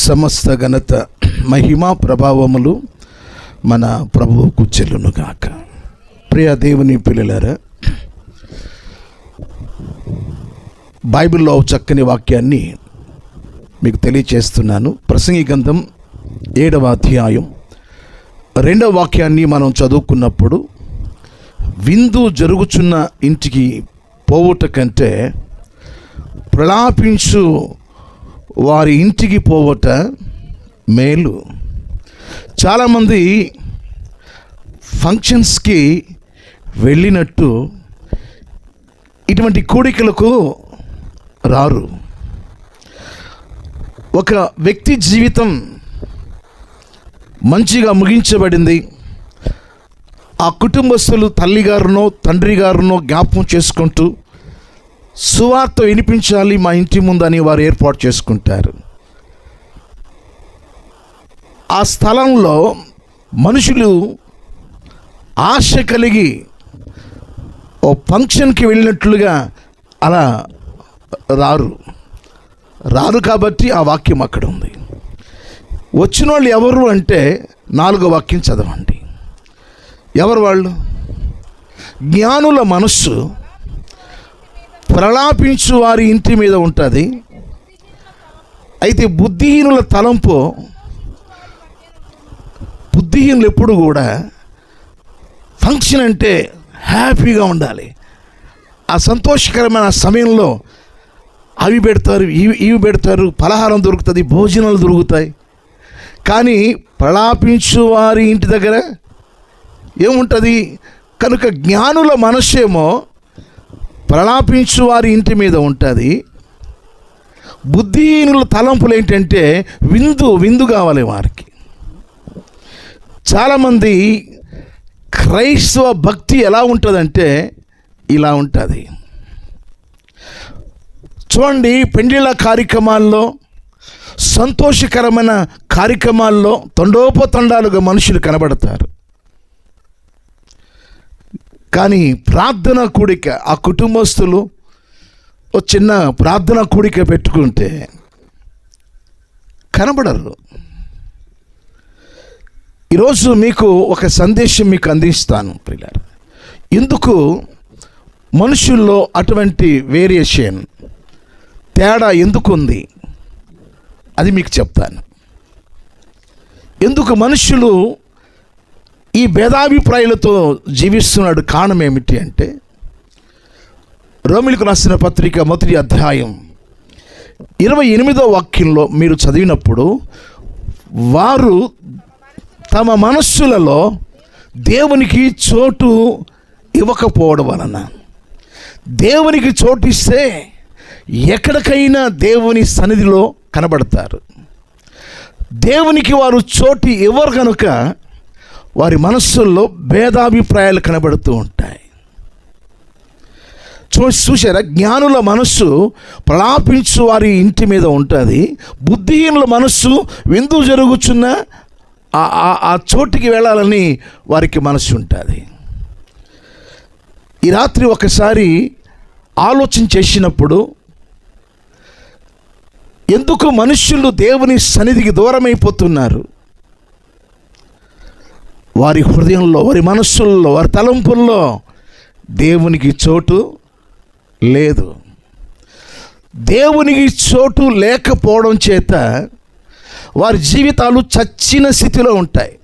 సమస్త ఘనత మహిమ ప్రభావములు మన ప్రభువుకు చెల్లునుగాక. ప్రియ దేవుని పిల్లలారా, బైబిల్లో చక్కని వాక్యాన్ని మీకు తెలియచేస్తున్నాను. ప్రసంగి గ్రంథం 7వ అధ్యాయం 2వ వాక్యాన్ని మనం చదువుకున్నప్పుడు, విందు జరుగుచున్న ఇంటికి పోవుట కంటే ప్రలాపించు వారి ఇంటికి పోవట మేలు. చాలామంది ఫంక్షన్స్కి వెళ్ళినట్టు ఇటువంటి కూడికలకు రారు. ఒక వ్యక్తి జీవితం మంచిగా ముగించబడింది. ఆ కుటుంబస్తులు తల్లిగారునో తండ్రి గారునో జ్ఞాపకం చేసుకుంటూ సువార్త వినిపించాలి మా ఇంటి ముందని వారు ఏర్పాటు చేసుకుంటారు. ఆ స్థలంలో మనుషులు ఆశ కలిగి ఓ ఫంక్షన్కి వెళ్ళినట్లుగా అలా రారు కాబట్టి ఆ వాక్యం అక్కడ ఉంది. వచ్చిన వాళ్ళు ఎవరు అంటే 4వ వాక్యం చదవండి. ఎవరు వాళ్ళు? జ్ఞానుల మనస్సు ప్రలాపించు వారి ఇంటి మీద ఉంటుంది. అయితే బుద్ధిహీనుల తలంపు, బుద్ధిహీనులు ఎప్పుడు కూడా ఫంక్షన్ అంటే హ్యాపీగా ఉండాలి. ఆ సంతోషకరమైన సమయంలో అవి పెడతారు, ఇవి పెడతారు, పలహారం దొరుకుతుంది, భోజనాలు దొరుకుతాయి. కానీ ప్రలాపించు వారి ఇంటి దగ్గర ఏముంటుంది? కనుక జ్ఞానుల మనస్సేమో ప్రలాపించు వారి ఇంటి మీద ఉంటుంది. బుద్ధిహీనుల తలంపులు ఏంటంటే విందు కావాలి వారికి. చాలామంది క్రైస్తవ భక్తి ఎలా ఉంటుందంటే ఇలా ఉంటుంది. చూడండి, పెండిళ్ళ కార్యక్రమాల్లో, సంతోషకరమైన కార్యక్రమాల్లో తండోపతండాలుగా మనుషులు కనబడతారు. కానీ ప్రార్థన కూడిక, ఆ కుటుంబస్తులు ఓ చిన్న ప్రార్థన కూడిక పెట్టుకుంటే కనబడరు. ఈరోజు మీకు ఒక సందేశం మీకు అందిస్తాను ప్రియులారా. ఎందుకు మనుషుల్లో అటువంటి వేరియేషన్, తేడా ఎందుకు ఉంది అది మీకు చెప్తాను. ఎందుకు మనుషులు ఈ భేదాభిప్రాయాలతో జీవిస్తున్నాడు కారణం ఏమిటి అంటే, రోమిలకు రాసిన పత్రిక 1వ అధ్యాయం 28వ వాక్యంలో మీరు చదివినప్పుడు, వారు తమ మనస్సులలో దేవునికి చోటు ఇవ్వకపోవడం వలన, దేవునికి చోటిస్తే ఎక్కడికైనా దేవుని సన్నిధిలో కనబడతారు. దేవునికి వారు చోటు ఇవ్వరు కనుక వారి మనస్సుల్లో భేదాభిప్రాయాలు కనబడుతూ ఉంటాయి. చూసారా, జ్ఞానుల మనస్సు ప్రలాపించు వారి ఇంటి మీద ఉంటుంది. బుద్ధిహీనుల మనస్సు విందు జరుగుచున్న ఆ చోటికి వెళ్ళాలని వారికి మనస్సు ఉంటుంది. ఈ రాత్రి ఒకసారి ఆలోచన చేసినప్పుడు, ఎందుకు మనుష్యులు దేవుని సన్నిధికి దూరమైపోతున్నారు? వారి హృదయంలో, వారి మనస్సుల్లో, వారి తలంపుల్లో దేవునికి చోటు లేదు. దేవునికి చోటు లేకపోవడం చేత వారి జీవితాలు చచ్చిన స్థితిలో ఉంటాయి,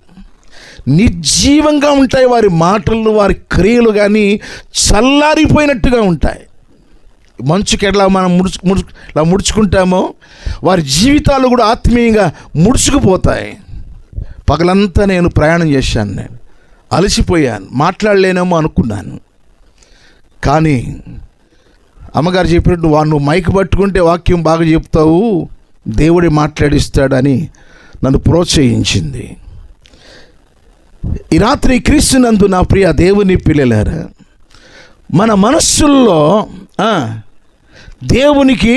నిర్జీవంగా ఉంటాయి. వారి మాటలు, వారి క్రియలు కానీ చల్లారిపోయినట్టుగా ఉంటాయి. మంచుకి ఎట్లా మనం ముడుచుకుంటామో వారి జీవితాలు కూడా ఆత్మీయంగా ముడుచుకుపోతాయి. పగలంతా నేను ప్రయాణం చేశాను, నేను అలసిపోయాను, మాట్లాడలేనేమో అనుకున్నాను. కానీ అమ్మగారు చెప్పినట్టు నువ్వు మైక్ పట్టుకుంటే వాక్యం బాగా చెప్తావు, దేవుడే మాట్లాడిస్తాడని నన్ను ప్రోత్సహించింది. ఈ రాత్రి క్రీస్తునందు నా ప్రియ దేవుని పిల్లలారా, మన మనస్సుల్లో దేవునికి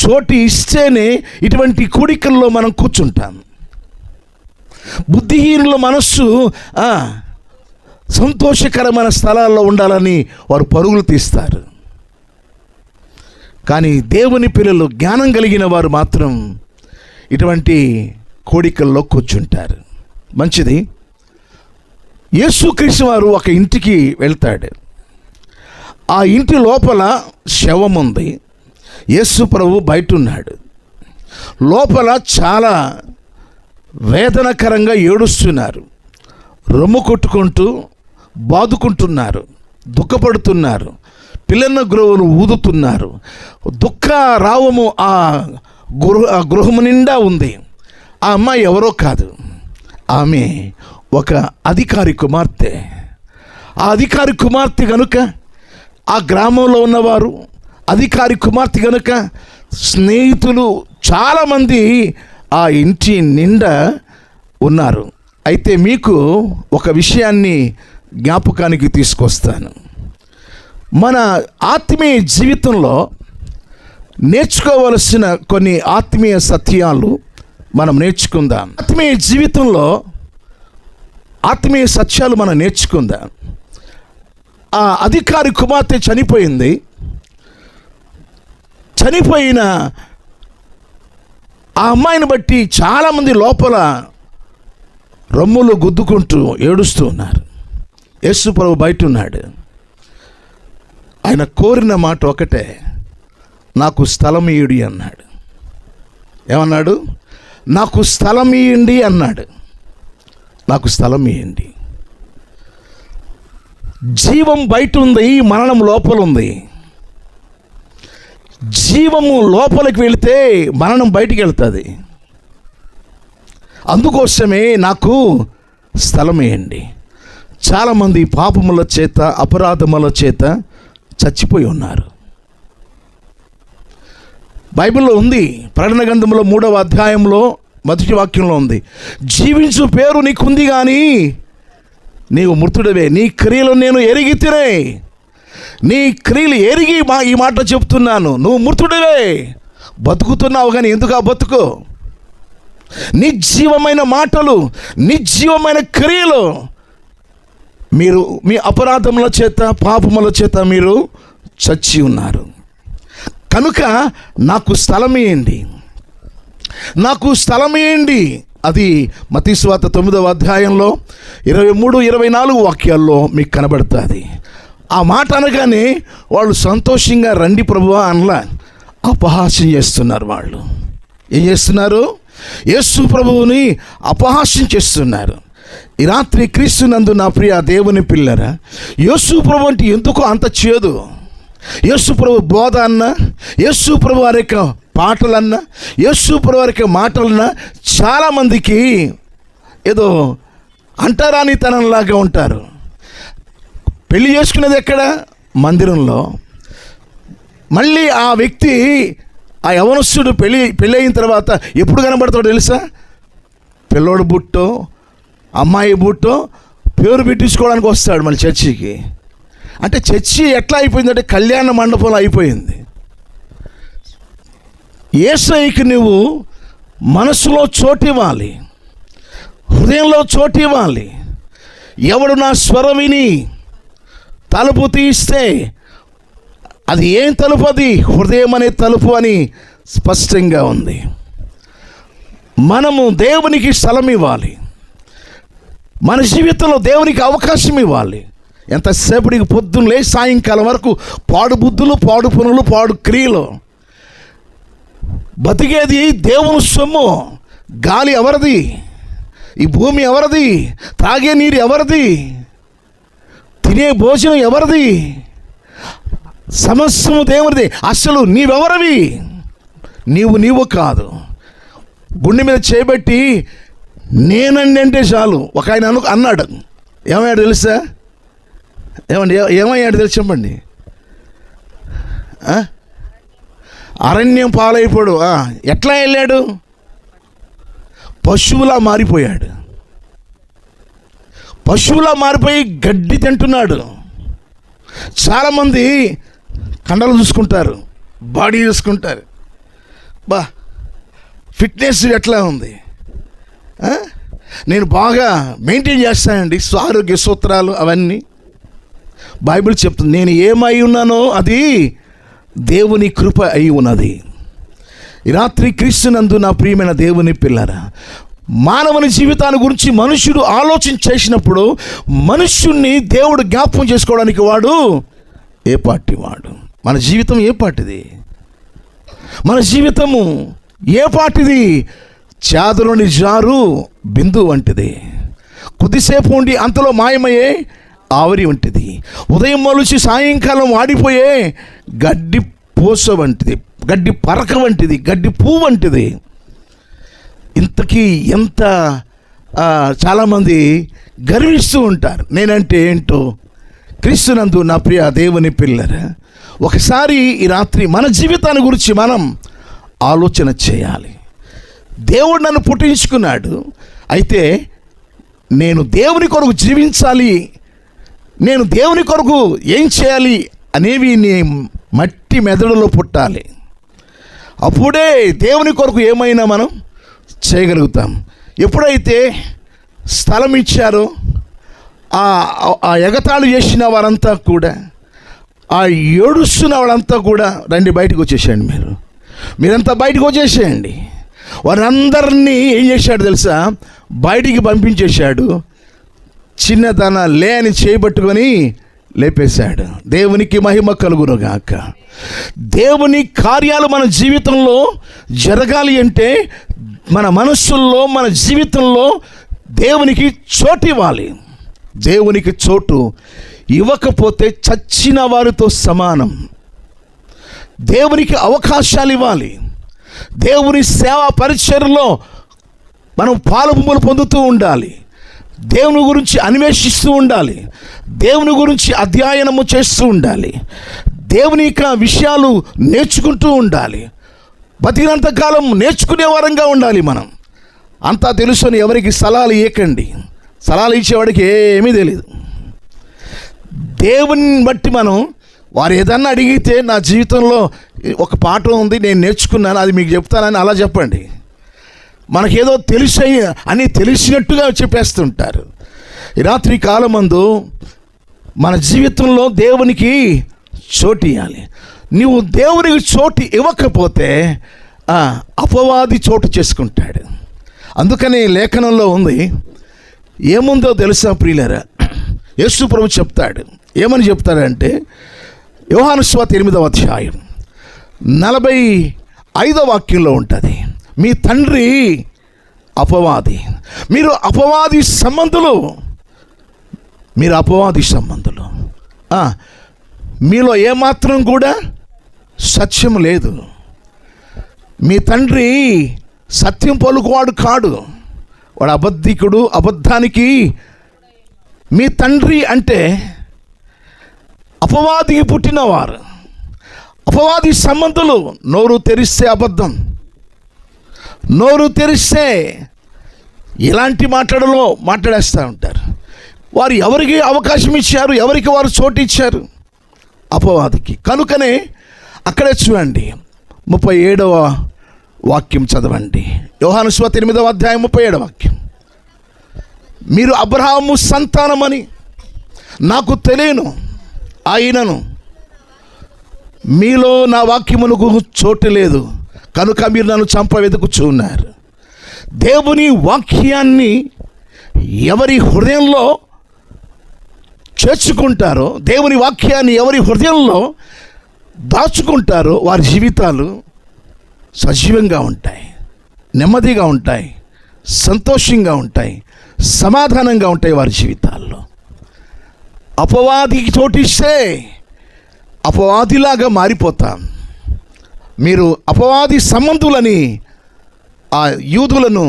చోటు ఇస్తేనే ఇటువంటి కూడికల్లో మనం కూర్చుంటాం. బుద్ధిహీనుల మనస్సు సంతోషకరమైన స్థలాల్లో ఉండాలని వారు పరుగులు తీస్తారు. కానీ దేవుని పిల్లలు, జ్ఞానం కలిగిన వారు మాత్రం ఇటువంటి కోడికల్లో కూర్చుంటారు. మంచిది. యేసుక్రీస్తు వారు ఒక ఇంటికి వెళ్తాడు. ఆ ఇంటి లోపల శవం ఉంది. యేసు ప్రభు బయట ఉన్నాడు. లోపల చాలా వేదనకరంగా ఏడుస్తున్నారు, రొమ్ము కొట్టుకుంటూ బాదుకుంటున్నారు, దుఃఖపడుతున్నారు, పిల్లన్న గ్రోవులు ఊదుతున్నారు. దుఃఖ రావము ఆ గృహము నిండా ఉంది. ఆ అమ్మాయి ఎవరో కాదు, ఆమె ఒక అధికారి కుమార్తె. ఆ అధికారి కుమార్తె కనుక ఆ గ్రామంలో ఉన్నవారు, అధికారి కుమార్తె కనుక స్నేహితులు చాలామంది ఆ ఇంటి నిండా ఉన్నారు. అయితే మీకు ఒక విషయాన్ని జ్ఞాపకానికి తీసుకొస్తాను. మన ఆత్మీయ జీవితంలో నేర్చుకోవలసిన కొన్ని ఆత్మీయ సత్యాలు మనం నేర్చుకుందాం. ఆత్మీయ జీవితంలో ఆత్మీయ సత్యాలు మనం నేర్చుకుందాం. ఆ అధికారి కుమార్తె చనిపోయింది. చనిపోయిన ఆ అమ్మాయిని బట్టి చాలామంది లోపల రొమ్ములు గుద్దుకుంటూ ఏడుస్తూ ఉన్నారు. యేసు ప్రభు బయట ఉన్నాడు. ఆయన కోరిన మాట ఒకటే, నాకు స్థలం ఇయ్యుడి అన్నాడు. ఏమన్నాడు? నాకు స్థలం ఇయ్యండి అన్నాడు. నాకు స్థలం ఇయ్యండి. జీవం బయట ఉంది, మరణం లోపల ఉంది. జీవము లోపలికి వెళితే మరణం బయటికి వెళ్తుంది. అందుకోసమే నాకు స్థలం ఇయ్యండి. చాలామంది పాపముల చేత, అపరాధముల చేత చచ్చిపోయి ఉన్నారు. బైబిల్లో ఉంది, ప్రకటన గ్రంథంలో 3వ అధ్యాయంలో 1వ వాక్యంలో ఉంది, జీవించు పేరు నీకుంది కానీ నీవు మృతుడవే, నీ క్రియలు నేను ఎరిగితినే. నీ క్రియలు ఎరిగి ఈ మాట చెప్తున్నాను, నువ్వు మృతుడవే. బతుకుతున్నావు కానీ ఎందుకు ఆ బతుకు? నిర్జీవమైన మాటలు, నిర్జీవమైన క్రియలు. మీరు మీ అపరాధముల చేత, పాపముల చేత మీరు చచ్చి ఉన్నారు. కనుక నాకు స్థలం ఇయ్యండి, నాకు స్థలం ఇయ్యండి. అది మత్తయి సువార్త 9వ అధ్యాయంలో 23-24 వాక్యాల్లో మీకు కనబడుతుంది. ఆ మాట అనగానే వాళ్ళు సంతోషంగా రండి ప్రభువా అనలా, అపహాస్యం చేస్తున్నారు. వాళ్ళు ఏం చేస్తున్నారు? యేసు ప్రభువుని అపహాస్యం చేస్తున్నారు. ఈ రాత్రి క్రీస్తునందు నా ప్రియ దేవుని పిల్లరా, యేసు ప్రభు అంటే ఎందుకో అంత చేదు. యేసు ప్రభు బోధ అన్నా, యేసు ప్రభు వారి యొక్క పాటలన్నా, యేసు ప్రభు వారి యొక్క మాటలన్నా చాలామందికి ఏదో అంటరానితనంలాగా ఉంటారు. పెళ్లి చేసుకునేది ఎక్కడ? మందిరంలో. మళ్ళీ ఆ వ్యక్తి, ఆ యవనస్తుడు పెళ్ళి అయిన తర్వాత ఎప్పుడు కనబడతాడో తెలుసా? పిల్లోడు బుట్టో, అమ్మాయి బుట్టో పేరు పెట్టించుకోవడానికి వస్తాడు మళ్ళీ చర్చికి. అంటే చర్చి ఎట్లా అయిపోయిందంటే కళ్యాణ మండపంలో అయిపోయింది. యేసయ్యకి నువ్వు మనసులో చోటివ్వాలి, హృదయంలో చోటివ్వాలి. ఎవడు నా స్వరం విని తలుపు తీస్తే, అది ఏం తలుపు? అది హృదయం అనే తలుపు అని స్పష్టంగా ఉంది. మనము దేవునికి స్థలం ఇవ్వాలి, మన జీవితంలో దేవునికి అవకాశం ఇవ్వాలి. ఎంతసేపటికి పొద్దున్న లేచి సాయంకాలం వరకు పాడు బుద్ధులు, పాడు పనులు, పాడు క్రియలు. బతికేది దేవుని సొమ్ము. గాలి ఎవరిది? ఈ భూమి ఎవరిది? తాగే నీరు ఎవరిది? తినే భోజనం ఎవరిది? సమస్తము దేవుడిది. అసలు నీవెవరివి? నీవు కాదు. గుండె మీద చేయబెట్టి నేనండి అంటే చాలు. ఒక ఆయన అన్నాడు, ఏమయ్యాడు తెలుసా? ఏమయ్యాడు తెలుసు చెప్పండి. అరణ్యం పాలైపోడు. ఎట్లా వెళ్ళాడు? పశువులా మారిపోయాడు. పశువులా మారిపోయి గడ్డి తింటున్నాడు. చాలామంది కండలు చూసుకుంటారు, బాడీ చూసుకుంటారు. ఫిట్నెస్ ఎట్లా ఉంది? నేను బాగా మెయింటైన్ చేస్తానండి, ఆరోగ్య సూత్రాలు అవన్నీ. బైబిల్ చెప్తుంది, నేను ఏమై ఉన్నానో అది దేవుని కృప అయి ఉన్నది. ఈ రాత్రి క్రీస్తునందు నా ప్రియమైన దేవుని పిల్లరా, మానవుని జీవితాన్ని గురించి మనుష్యుడు ఆలోచన చేసినప్పుడు మనుష్యుణ్ణి దేవుడు జ్ఞాపకం చేసుకోవడానికి వాడు ఏ పార్టీ వాడు? మన జీవితం ఏ పాటిది? మన జీవితము ఏ పాటిది? చాదలోని జారు బిందు వంటిది, కొద్దిసేపు ఉండి అంతలో మాయమయ్యే ఆవిరి వంటిది, ఉదయం మొలిచి సాయంకాలం వాడిపోయే గడ్డి పూస వంటిది, గడ్డి పరక వంటిది, గడ్డి పువ్వు వంటిది. ఇంతకీ ఎంత చాలామంది గర్విస్తూ ఉంటారు నేనంటే ఏంటో. క్రీస్తునందు నా ప్రియ దేవుని పిల్లరా, ఒకసారి ఈ రాత్రి మన జీవితాన్ని గురించి మనం ఆలోచన చేయాలి. దేవుడు నన్ను పుట్టించుకున్నాడు, అయితే నేను దేవుని కొరకు జీవించాలి, నేను దేవుని కొరకు ఏం చేయాలి అనేవి నీ మట్టి మెదడులో పుట్టాలి. అప్పుడే దేవుని కొరకు ఏమైనా మనం చేయగలుగుతాం. ఎప్పుడైతే స్థలం ఇచ్చారో ఆ ఎగతాళి చేసిన వారంతా కూడా, ఆ ఏడుస్తున్న వాళ్ళంతా కూడా రండి బయటకు వచ్చేసేయండి, మీరంతా బయటకు వచ్చేసేయండి. వారందరినీ ఏం చేశాడు తెలుసా? బయటికి పంపించేశాడు. చిన్నతన లేని చేయబట్టుకొని లేపేశాడు. దేవునికి మహిమ కలుగునుగాక. దేవుని కార్యాలు మన జీవితంలో జరగాలి అంటే మన మనస్సుల్లో, మన జీవితంలో దేవునికి చోటు ఇవ్వాలి. దేవునికి చోటు ఇవ్వకపోతే చచ్చిన వారితో సమానం. దేవునికి అవకాశాలు ఇవ్వాలి. దేవుని సేవా పరిచర్యలో మనం పాలుపొంపులు పొందుతూ ఉండాలి. దేవుని గురించి అన్వేషిస్తూ ఉండాలి. దేవుని గురించి అధ్యయనము చేస్తూ ఉండాలి. దేవుని యొక్క విషయాలు నేర్చుకుంటూ ఉండాలి. బతికినంతకాలం నేర్చుకునే వారంగా ఉండాలి. మనం అంతా తెలుసుని ఎవరికి సలహాలు ఇవ్వకండి. సలహాలు ఇచ్చేవాడికి ఏమీ తెలియదు. దేవుని బట్టి మనం వారు ఏదన్నా అడిగితే నా జీవితంలో ఒక పాఠం ఉంది, నేను నేర్చుకున్నాను, అది మీకు చెప్తానని అలా చెప్పండి. మనకేదో అని తెలిసినట్టుగా చెప్పేస్తుంటారు. ఈ రాత్రి కాలమందు మన జీవితంలో దేవునికి చోటు ఇవ్వాలి. నువ్వు దేవునికి చోటు ఇవ్వకపోతే అపవాది చోటు చేసుకుంటాడు. అందుకని లేఖనంలో ఉంది, ఏముందో తెలుసా ప్రియులారా? యేసు ప్రభు చెప్తాడు. ఏమని చెప్తాడంటే, యోహాను సువార్త 8వ అధ్యాయం 45వ వాక్యంలో ఉంటుంది, మీ తండ్రి అపవాది, మీరు అపవాది సంబంధులు, మీరు అపవాది సంబంధులు, మీలో ఏమాత్రం కూడా సత్యం లేదు. మీ తండ్రి సత్యం పలుకువాడు కాడు, వాడు అబద్ధికుడు, అబద్ధానికి మీ తండ్రి అంటే అపవాదికి పుట్టినవారు, అపవాది సంబంధులు. నోరు తెరిస్తే అబద్ధం, నోరు తెరిస్తే ఇలాంటి మాట్లాడేస్తూ ఉంటారు. వారు ఎవరికి అవకాశం ఇచ్చారు? ఎవరికి వారు చోటు ఇచ్చారు? అపవాదికి. కనుకనే అక్కడే చూడండి, 37వ వాక్యం చదవండి. యోహాను సువార్త 8వ అధ్యాయం 37వ వాక్యం. మీరు అబ్రహాము సంతానమని నాకు తెలియను, అయినను మీలో నా వాక్యమునకు చోటు లేదు, కనుక మీరు నన్ను వెతుకుచున్నారు. దేవుని వాక్యాన్ని ఎవరి హృదయంలో చేర్చుకుంటారో, దేవుని వాక్యాన్ని ఎవరి హృదయంలో దాచుకుంటారో వారి జీవితాలు సజీవంగా ఉంటాయి, నెమ్మదిగా ఉంటాయి, సంతోషంగా ఉంటాయి, సమాధానంగా ఉంటాయి వారి జీవితాల్లో. అపవాదికి చోటిస్తే అపవాదిలాగా మారిపోతాం. మీరు అపవాది సంబంధులని ఆ యూదులను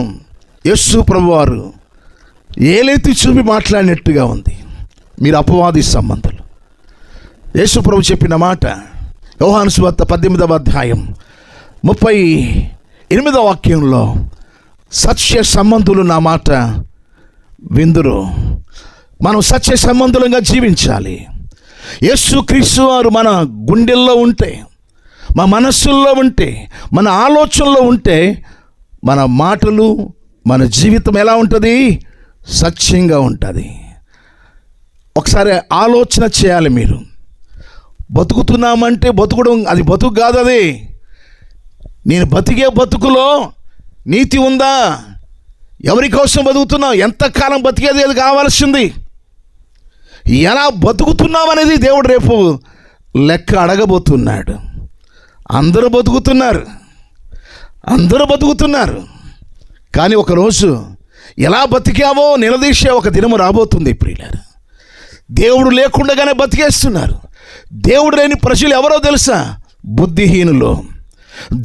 యేసు ప్రభువారు ఏలెత్తి చూపి మాట్లాడినట్టుగా ఉంది. మీరు అపవాది సంబంధులు. యేసు ప్రభు చెప్పిన మాట యోహాను సువార్త 18వ అధ్యాయం 38వ వాక్యంలో, సత్య సంబంధులు నా మాట విందురు. మనం సత్య సంబంధులంగా జీవించాలి. యేసుక్రీస్తు వారు మన గుండెల్లో ఉంటే, మన మనస్సుల్లో ఉంటే, మన ఆలోచనలో ఉంటే, మన మాటలు, మన జీవితం ఎలా ఉంటుంది? సత్యంగా ఉంటుంది. ఒకసారి ఆలోచన చేయాలి. మీరు బతుకుతున్నామంటే బతుకడం అది బతుకు కాదు. అది నేను బతికే బతుకులో నీతి ఉందా? ఎవరి కోసం బతుకుతున్నావు? ఎంతకాలం బతికేది అది కావాల్సింది. ఎలా బతుకుతున్నావు అనేది దేవుడు రేపు లెక్క అడగబోతున్నాడు. అందరూ బతుకుతున్నారు. కానీ ఒకరోజు ఎలా బతికావో నిలదీసే ఒక దినము రాబోతుంది ప్రియులారా. దేవుడు లేకుండానే బతికేస్తున్నారు. దేవుడు లేని ప్రజలు ఎవరో తెలుసా? బుద్ధిహీనులు.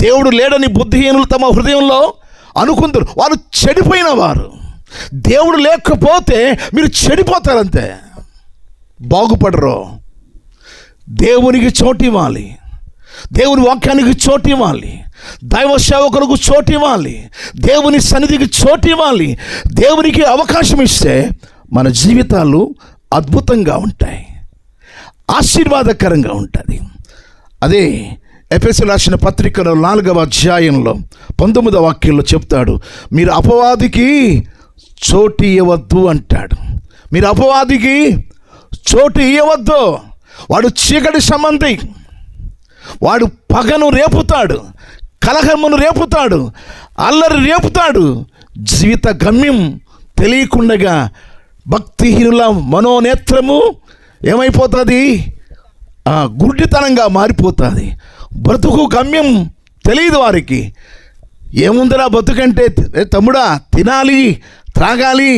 దేవుడు లేడని బుద్ధిహీనులు తమ హృదయంలో అనుకుంటారు. వారు చెడిపోయిన వారు. దేవుడు లేకపోతే మీరు చెడిపోతారంతే, బాగుపడరు. దేవునికి చోటు ఇవ్వాలి, దేవుని వాక్యానికి చోటు ఇవ్వాలి, దైవ సేవకులకు చోటు ఇవ్వాలి, దేవుని సన్నిధికి చోటు ఇవ్వాలి. దేవునికి అవకాశం ఇస్తే మన జీవితాలు అద్భుతంగా ఉంటాయి, ఆశీర్వాదకరంగా ఉంటుంది. అదే ఎఫెసీయులకు రాసిన పత్రికలో 4వ అధ్యాయంలో 19వ వాక్యంలో చెప్తాడు, మీరు అపవాదికి చోటు ఇవ్వద్దు అంటాడు. మీరు అపవాదికి చోటు ఇవ్వద్దు. వాడు చీకటి సంబంధి. వాడు పగను రేపుతాడు, కలహమును రేపుతాడు, అల్లరి రేపుతాడు. జీవిత గమ్యం తెలియకుండగా భక్తిహీనుల మనోనేత్రము ఏమైపోతుంది? గుడ్డితనంగా మారిపోతుంది. బ్రతుకు గమ్యం తెలియదు వారికి. ఏముందిరా బతుకంటే, తమ్ముడా తినాలి, త్రాగాలి,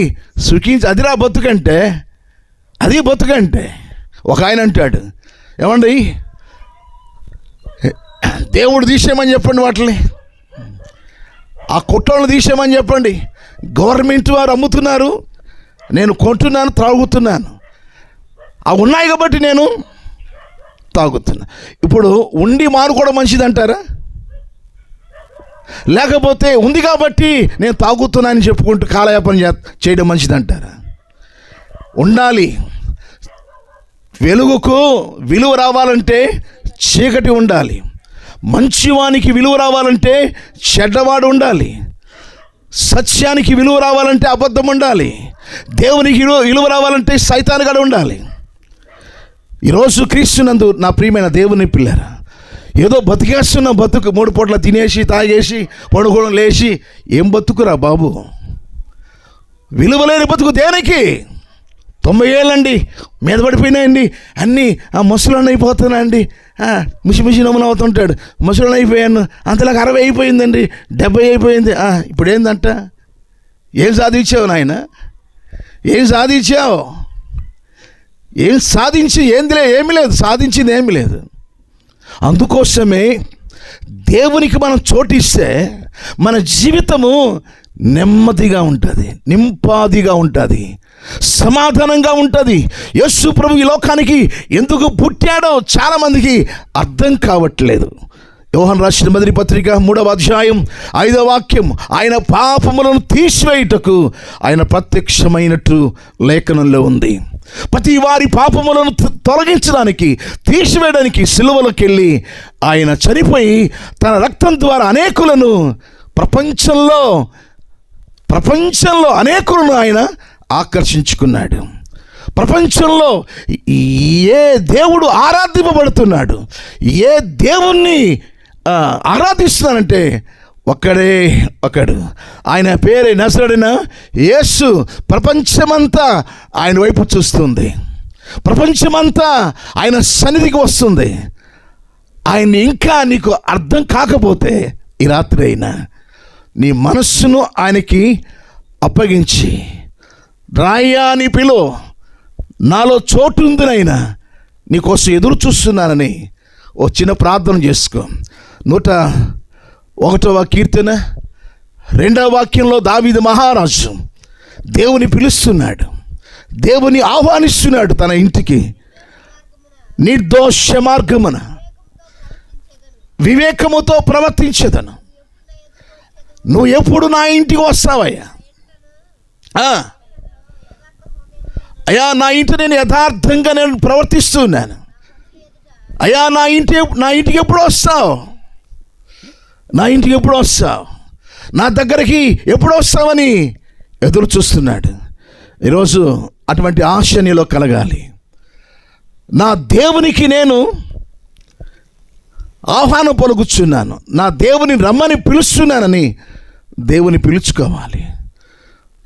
సుఖించి, అదిరా బతుకంటే, అది బతుకంటే. ఒక ఆయన అంటాడు, ఏమండి దేవుడు తీసేయమని చెప్పండి, వాటిని ఆ కుట్రలను తీసేయమని చెప్పండి. గవర్నమెంట్ వారు అమ్ముతున్నారు, నేను కొంటున్నాను, త్రాగుతున్నాను. అవి ఉన్నాయి కాబట్టి నేను తాగుతున్నా. ఇప్పుడు ఉండి మానుకోవడం మంచిది అంటారా? లేకపోతే ఉంది కాబట్టి నేను తాగుతున్నానని చెప్పుకుంటూ కాలయాపన చేయడం మంచిది అంటారా? ఉండాలి. వెలుగుకు విలువ రావాలంటే చీకటి ఉండాలి. మంచివానికి విలువ రావాలంటే చెడ్డవాడు ఉండాలి. సత్యానికి విలువ రావాలంటే అబద్ధం ఉండాలి. దేవునికి విలువ రావాలంటే సైతానుగాడు ఉండాలి. ఈరోజు క్రీస్తునందు నా ప్రియమైన దేవుని పిల్లరా, ఏదో బతికేస్తున్న బతుకు 3 పూట్ల తినేసి తాగేసి పడుకోవడం లేచి ఏం బతుకురా బాబు? విలువలేని బతుకు దేనికి? 90 ఏళ్ళండి మీద పడిపోయినాయండి, అన్నీ ముసలోని అయిపోతున్నాయండి, మిషి నమూన అవుతుంటాడు. ముసలోని అయిపోయాను, అంతలాగా 60 అయిపోయిందండి, 70 అయిపోయింది. ఇప్పుడు ఏందంట? ఏం సాధించావు నాయన? ఏం సాధించావు? ఏం సాధించి ఏందిలే? ఏమీ లేదు, సాధించింది ఏమీ లేదు. అందుకోసమే దేవునికి మనం చోటిస్తే మన జీవితము నెమ్మదిగా ఉంటుంది, నింపాదిగా ఉంటుంది, సమాధానంగా ఉంటుంది. యేసు ప్రభు ఈ లోకానికి ఎందుకు పుట్టాడో చాలామందికి అర్థం కావట్లేదు. యోహాను రాసిన మొదటి పత్రిక 3వ అధ్యాయం 5వ వాక్యం, ఆయన పాపములను తీసివేయుటకు ఆయన ప్రత్యక్షమైనట్టు లేఖనంలో ఉంది. ప్రతి వారి పాపములను తొలగించడానికి, తీసివేయడానికి సిలువలోకి వెళ్ళి ఆయన చనిపోయి తన రక్తం ద్వారా అనేకులను ప్రపంచంలో అనేకులను ఆయన ఆకర్షించుకున్నాడు. ప్రపంచంలో ఏ దేవుడు ఆరాధింపబడుతున్నాడు, ఏ దేవుణ్ణి ఆరాధిస్తున్నానంటే ఒక్కడే ఒకడు, ఆయన పేరే నజరేయుడైన యేసు. ప్రపంచమంతా ఆయన వైపు చూస్తుంది, ప్రపంచమంతా ఆయన సన్నిధికి వస్తుంది. ఆయన్ని ఇంకా నీకు అర్థం కాకపోతే ఈ రాత్రి అయినా నీ మనస్సును ఆయనకి అప్పగించి, రాయ్యా నీ పిలో, నాలో చోటు ఉందినైనా నీకోసం ఎదురు చూస్తున్నానని ఓ చిన్న ప్రార్థన చేసుకో. 101వ కీర్తన 2వ వాక్యంలో దావీదు మహారాజు దేవుని పిలుస్తున్నాడు, దేవుని ఆహ్వానిస్తున్నాడు తన ఇంటికి. నిర్దోష మార్గమున వివేకముతో ప్రవర్తించేదను. నువ్వు ఎప్పుడు నా ఇంటికి వస్తావయ్యా? అయ్యా నా ఇంటి నేను యథార్థంగా నేను ప్రవర్తిస్తున్నాను. అయ్యా నా ఇంటికి ఎప్పుడు వస్తావు? నా ఇంటికి ఎప్పుడు వస్తావు? నా దగ్గరికి ఎప్పుడు వస్తావని ఎదురు చూస్తున్నాడు. ఈరోజు అటువంటి ఆశ నీలో కలగాలి. నా దేవునికి నేను ఆహ్వానం పలుకుచున్నాను, నా దేవుని రమ్మని పిలుస్తున్నానని దేవుని పిలుచుకోవాలి.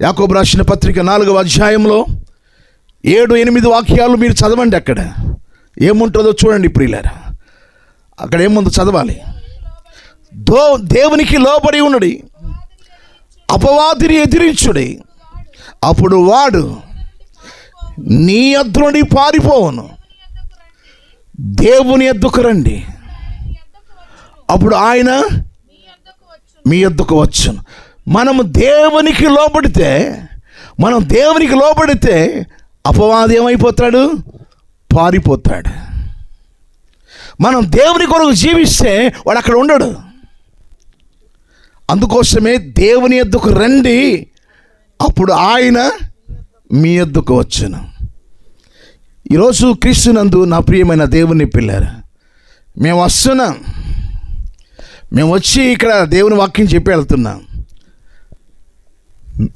యాకోబు రాసిన పత్రిక 4వ అధ్యాయంలో 7-8 వాక్యాలు మీరు చదవండి. అక్కడ ఏముంటుందో చూడండి ప్రియులారా. అక్కడ ఏముందో చదవాలి. దేవునికి లోబడి ఉన్నడి, అపవాదిని ఎదిరించుడి, అప్పుడు వాడు నీ యొద్ద నుండి పారిపోవును. దేవుని యొద్దకు రండి, అప్పుడు ఆయన మీ యొద్దకు వచ్చును. మనము దేవునికి లోబడితే అపవాది ఏమైపోతాడు? పారిపోతాడు. మనం దేవుని కొరకు జీవిస్తే వాడు అక్కడ ఉండడు. అందుకోసమే దేవుని యొద్దకు రండి, అప్పుడు ఆయన మీ యొద్దకు వచ్చును. ఈరోజు క్రీస్తునందు నా ప్రియమైన దేవుని పిల్లారా, మేము వస్తున్నాం. మేము వచ్చి ఇక్కడ దేవుని వాక్యం చెప్పి వెళ్తున్నాం.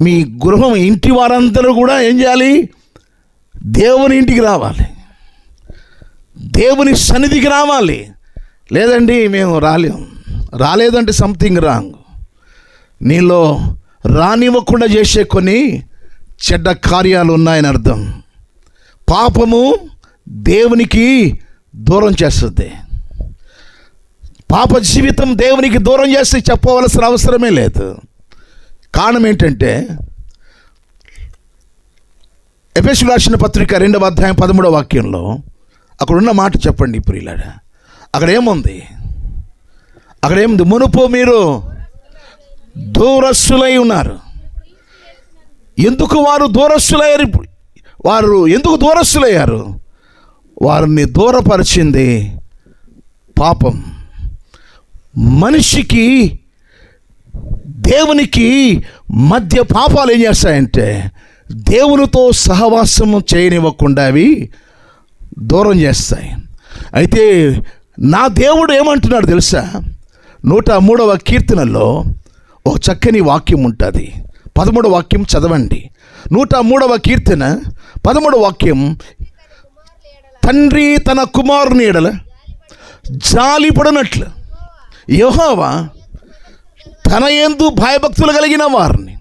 మీ గృహం ఇంటి వారందరూ కూడా ఏం చేయాలి? దేవుని ఇంటికి రావాలి, దేవుని సన్నిధికి రావాలి. లేదండి మేము రాలేదంటే సంథింగ్ రాంగ్. నీలో రానివ్వకుండా చేసే కొన్ని చెడ్డ కార్యాలు ఉన్నాయని అర్థం. పాపము దేవునికి దూరం చేస్తుంది. పాప జీవితం దేవునికి దూరం చేస్తే చెప్పవలసిన అవసరమే లేదు. కారణం ఏంటంటే ఎఫెసీయులకు రాసిన పత్రిక 2వ అధ్యాయం 13వ వాక్యంలో అక్కడ ఉన్న మాట చెప్పండి ప్రియులారా. అక్కడ ఏముంది? మునుపు మీరు దూరస్తులై ఉన్నారు. ఎందుకు వారు దూరస్తులయ్యారు? ఎందుకు దూరస్తులయ్యారు? వారిని దూరపరిచింది పాపం. మనిషికి దేవునికి మధ్య పాపాలు ఏం చేస్తాయంటే దేవునితో సహవాసము చేయనివ్వకుండా అవి దూరం చేస్తాయి. అయితే నా దేవుడు ఏమంటున్నాడు తెలుసా? 103వ కీర్తనలో ఒక చక్కని వాక్యం ఉంటుంది. 13వ వాక్యం చదవండి. 103వ కీర్తన 13వ వాక్యం. తండ్రి తన కుమారుని ఎడల జాలిపడినట్లు యెహోవా తన యందు భయభక్తులు కలిగిన వారిని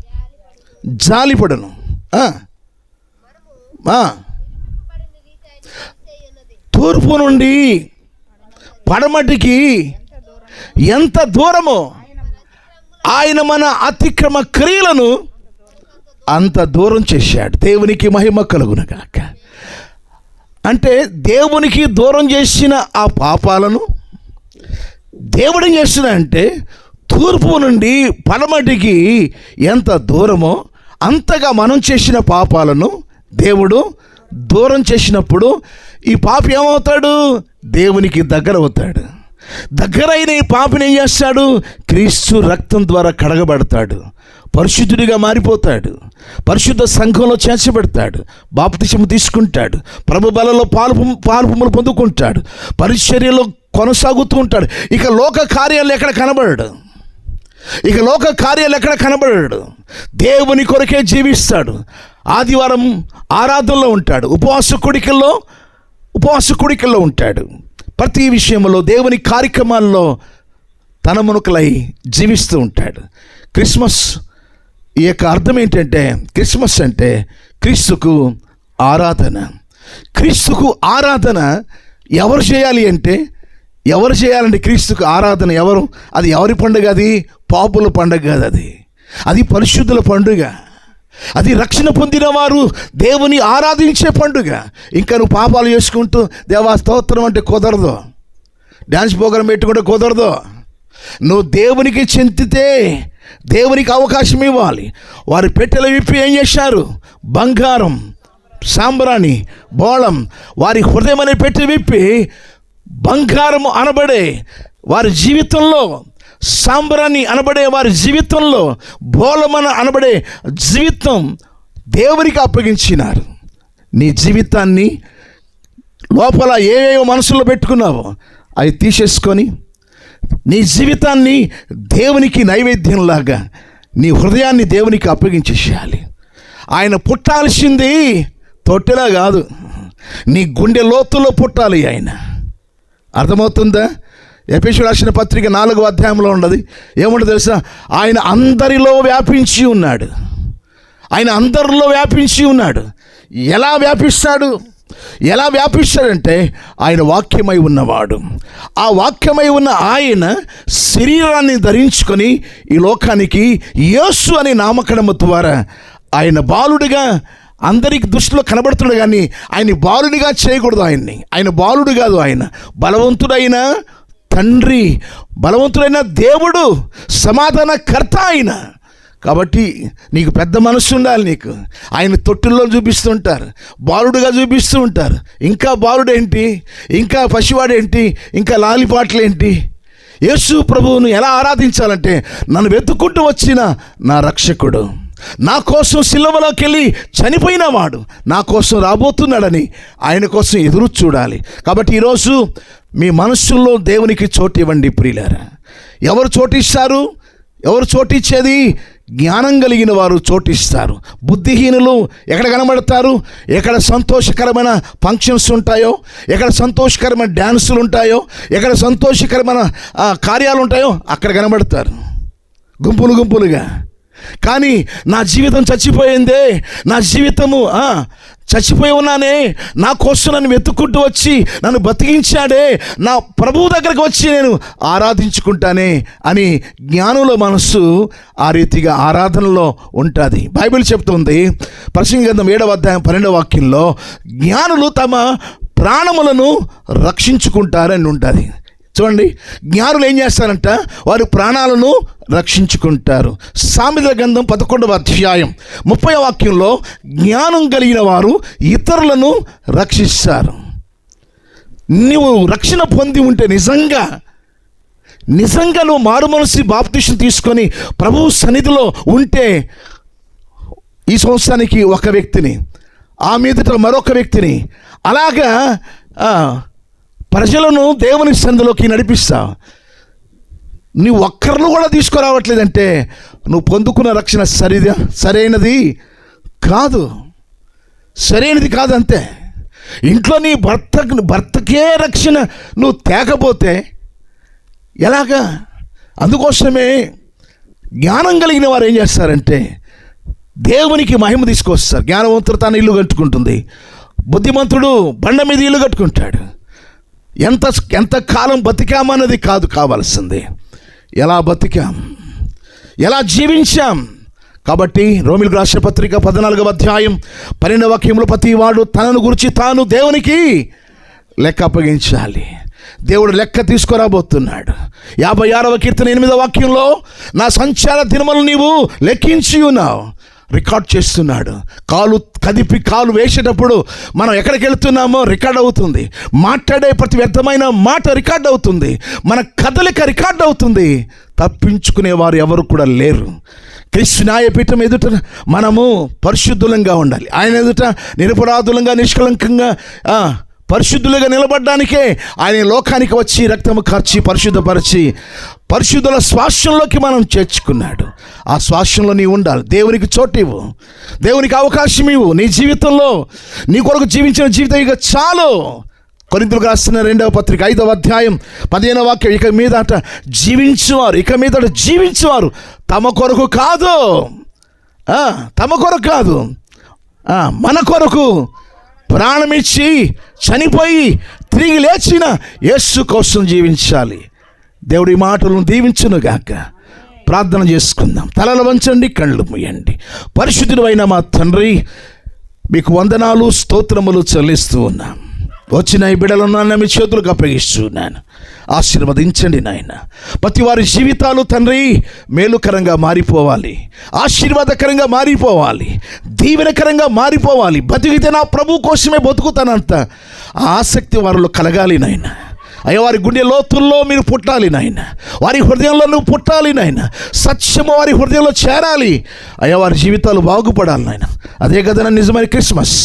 జాలిపడను. తూర్పు నుండి పడమటికి ఎంత దూరమో ఆయన మన అతిక్రమ క్రియలను అంత దూరం చేశాడు. దేవునికి మహిమ కలుగునుగాక. అంటే దేవునికి దూరం చేసిన ఆ పాపాలను దేవుడు ఏం చేస్తున్నాడంటే తూర్పు నుండి పడమటికి ఎంత దూరమో అంతగా మనం చేసిన పాపాలను దేవుడు దూరం చేసినప్పుడు ఈ పాపి ఏమవుతాడు? దేవునికి దగ్గర అవుతాడు. దగ్గరైన ఈ పాపిని ఏం చేస్తాడు? క్రీస్తు రక్తం ద్వారా కడగబడతాడు, పరిశుద్ధుడిగా మారిపోతాడు, పరిశుద్ధ సంఘంలో చేర్చబెడతాడు, బాప్తిసము తీసుకుంటాడు, ప్రభు బలలో పాలుపములు పొందుకుంటాడు, పరిచర్యలో కొనసాగుతూ ఉంటాడు. ఇక లోక కార్యాలు ఎక్కడ కనబడాడు. దేవుని కొరకే జీవిస్తాడు. ఆదివారం ఆరాధనలో ఉంటాడు, ఉపవాస కుడికల్లో ఉంటాడు. ప్రతి విషయంలో దేవుని కార్యక్రమాల్లో తన మునుకలై జీవిస్తూ ఉంటాడు. క్రిస్మస్ ఈ యొక్క అర్థం ఏంటంటే, క్రిస్మస్ అంటే క్రీస్తుకు ఆరాధన. క్రీస్తుకు ఆరాధన ఎవరు చేయాలంటే క్రీస్తుకు ఆరాధన ఎవరు? అది ఎవరి పండుగ? అది పాపుల పండుగ కాదు. అది పరిశుద్ధుల పండుగ. అది రక్షణ పొందిన వారు దేవుని ఆరాధించే పండుగ. ఇంకా నువ్వు పాపాలు చేసుకుంటూ దేవా స్తోత్రం అంటే కుదరదు, డ్యాన్స్ ప్రోగ్రాం పెట్టుకుంటే కుదరదు. నువ్వు దేవునికి చెందితే దేవునికి అవకాశం ఇవ్వాలి. వారి పెట్టెల విప్పి ఏం చేశారు? బంగారం, సాంబ్రాణి, బోళం, వారి హృదయం అనే పెట్టె విప్పి బంగారం అనబడే వారి జీవితంలో, సాంబ్రాణి అనబడే వారి జీవితంలో, బోళమన అనబడే జీవితం దేవునికి అప్పగించినారు. నీ జీవితాన్ని లోపల ఏవేవో మనసులో పెట్టుకున్నావో అవి తీసేసుకొని నీ జీవితాన్ని దేవునికి నైవేద్యంలాగా నీ హృదయాన్ని దేవునికి అప్పగించేసేయాలి. ఆయన పుట్టాల్సింది తొట్టెలా కాదు, నీ గుండె లోతులో పుట్టాలి. ఆయన అర్థమవుతుందా? ఎఫెసీయులకు రాసిన పత్రిక 4వ అధ్యాయంలో ఉన్నది. ఏముంటో తెలుసా? ఆయన అందరిలో వ్యాపించి ఉన్నాడు. ఆయన అందరిలో వ్యాపించి ఉన్నాడు. ఎలా వ్యాపిస్తాడు? ఎలా వ్యాపిస్తాడంటే ఆయన వాక్యమై ఉన్నవాడు. ఆ వాక్యమై ఉన్న ఆయన శరీరాన్ని ధరించుకొని ఈ లోకానికి యేసు అనే నామకరణము ద్వారా ఆయన బాలుడిగా అందరికి దృష్టిలో కనబడుతున్నాడు, కానీ ఆయన బాలుడిగా చేయకూడదు. ఆయన బాలుడు కాదు, ఆయన బలవంతుడైన తండ్రి, బలవంతుడైన దేవుడు, సమాధానకర్త ఆయన. కాబట్టి నీకు పెద్ద మనసు ఉండాలి. నీకు ఆయన తొట్టుల్లో చూపిస్తుంటారు, బాలుడుగా చూపిస్తూ ఉంటారు. ఇంకా బాలుడేంటి, ఇంకా పసివాడేంటి, ఇంకా లాలిపాటలేంటి? యేసు ప్రభువును ఎలా ఆరాధించాలంటే, నన్ను వెతుక్కుంటూ వచ్చిన నా రక్షకుడు, నా కోసం సిలువలోకి వెళ్ళి చనిపోయిన వాడు నా కోసం రాబోతున్నాడని ఆయన కోసం ఎదురు చూడాలి. కాబట్టి ఈరోజు మీ మనస్సుల్లో దేవునికి చోటు ఇవ్వండి ప్రియులారా. ఎవరు చోటిస్తారు? ఎవరు చోటిచ్చేది? జ్ఞానం కలిగిన వారు చోటిస్తారు. బుద్ధిహీనులు ఎక్కడ కనబడతారు? ఎక్కడ సంతోషకరమైన ఫంక్షన్స్ ఉంటాయో, ఎక్కడ సంతోషకరమైన డ్యాన్సులు ఉంటాయో, ఎక్కడ సంతోషకరమైన కార్యాలు ఉంటాయో అక్కడ కనబడతారు గుంపులు గుంపులుగా. కానీ నా జీవితం చచ్చిపోయిందే, నా జీవితము చచ్చిపోయి ఉన్నానే, నా కోసం నన్ను వెతుక్కుంటూ వచ్చి నన్ను బతికించాడే, నా ప్రభువు దగ్గరకు వచ్చి నేను ఆరాధించుకుంటానే అని జ్ఞానుల మనస్సు ఆ రీతిగా ఆరాధనలో ఉంటుంది. బైబిల్ చెప్తుంది ప్రసంగి గ్రంథం 7వ అధ్యాయం 12వ వాక్యంలో, జ్ఞానులు తమ ప్రాణములను రక్షించుకుంటారని ఉంటుంది. చూడండి, జ్ఞానులు ఏం చేస్తారంట? వారు ప్రాణాలను రక్షించుకుంటారు. సామెతల గ్రంథం 11వ అధ్యాయం 30వ వాక్యంలో, జ్ఞానం కలిగిన వారు ఇతరులను రక్షిస్తారు. నువ్వు రక్షణ పొంది ఉంటే నిజంగా నువ్వు మారు మనసు బాప్తిసం తీసుకొని ప్రభువు సన్నిధిలో ఉంటే, ఈ సంవత్సరానికి ఒక వ్యక్తిని, ఆ మీదట మరొక వ్యక్తిని, అలాగా ప్రజలను దేవుని సన్నిధిలోకి నడిపిస్తావు. నువ్వు ఒక్కరిని కూడా తీసుకురావట్లేదంటే నువ్వు పొందుకున్న రక్షణ సరైనది కాదు అంతే. ఇంట్లో నీ భర్తకే రక్షణ నువ్వు తేకపోతే ఎలాగా? అందుకోసమే జ్ఞానం కలిగిన వారు ఏం చేస్తారంటే దేవునికి మహిమ తీసుకొస్తారు. జ్ఞానవంతుడు తన ఇల్లు కట్టుకుంటుంది, బుద్ధిమంతుడు బండ మీద ఇల్లు కట్టుకుంటాడు. ఎంత కాలం బతికామన్నది కాదు కావాల్సింది, ఎలా బతికాం, ఎలా జీవించాం. కాబట్టి రోమీయులకు రాసిన పత్రిక 14వ అధ్యాయం 12వ వాక్యంలో, ప్రతి వాడు తనను గురించి తాను దేవునికి లెక్క అప్పగించాలి. దేవుడు లెక్క తీసుకురాబోతున్నాడు. 56వ కీర్తన 8వ వాక్యంలో, నా సంచార దినములు నీవు లెక్కించి ఉన్నావు. రికార్డ్ చేస్తున్నాడు. కాలు వేసేటప్పుడు మనం ఎక్కడికి వెళ్తున్నామో రికార్డ్ అవుతుంది. మాట్లాడే ప్రతి వ్యర్థమైన మాట రికార్డ్ అవుతుంది. మన కదలిక రికార్డ్ అవుతుంది. తప్పించుకునేవారు ఎవరు కూడా లేరు. క్రీస్తు న్యాయపీఠం ఎదుట మనము పరిశుద్ధులంగా ఉండాలి. ఆయన ఎదుట నిరపరాధులంగా, నిష్కలంకంగా, పరిశుద్ధులుగా నిలబడ్డానికే ఆయన లోకానికి వచ్చి రక్తము కార్చి పరిశుద్ధపరిచి పరిశుద్ధుల శ్వాసంలోకి మనం చేర్చుకున్నాడు. ఆ శ్వాసంలో నీవు ఉండాలి. దేవునికి చోటు ఇవ్వు, దేవునికి అవకాశం ఇవ్వు. నీ జీవితంలో నీ కొరకు జీవించిన జీవితం ఇక చాలు. కొరింథీయులకు రాసిన 2వ పత్రిక 5వ అధ్యాయం 15వ వాక్యం, ఇక మీదట జీవించువారు తమ కొరకు కాదు, మన కొరకు ప్రాణమిచ్చి చనిపోయి తిరిగి లేచిన యేసు కోసం జీవించాలి. దేవుడి మాటలను దీవించునుగాక. ప్రార్థన చేసుకుందాం. తలలు వంచండి, కళ్ళు మూయండి. పరిశుద్ధుడైన మా తండ్రి, మీకు వందనాలు, స్తోత్రములు చెల్లిస్తూ ఉన్నాం. వచ్చిన ఈ బిడ్డలను మీ చేతులకు అప్పగిస్తున్నాను. ఆశీర్వదించండి నాయన. ప్రతి వారి జీవితాలు తండ్రి మేలుకరంగా మారిపోవాలి, ఆశీర్వాదకరంగా మారిపోవాలి, దీవెనకరంగా మారిపోవాలి. బతికితే నా ప్రభు కోసమే బతుకుతానంత ఆసక్తి వారిలో కలగాలి నాయన. అయ్యా, వారి గుండె లోతుల్లో మీరు పుట్టాలి నాయన. వారి హృదయంలో నువ్వు పుట్టాలి నాయన. సత్యము వారి హృదయంలో చేరాలి. అయ్యా, వారి జీవితాలు బాగుపడాలి నాయన. అదే కదా నిజమైన క్రిస్మస్.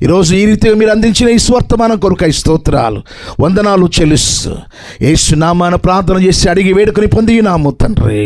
ఈరోజు ఈ రీతిగా మీరు అందించిన ఈ స్వర్తమానం కొరకై స్తోత్రాలు, వందనాలు చెల్లిస్తూ యేసు నామాన ప్రార్థన చేసి అడిగి వేడుకొని పొందినాము తండ్రి.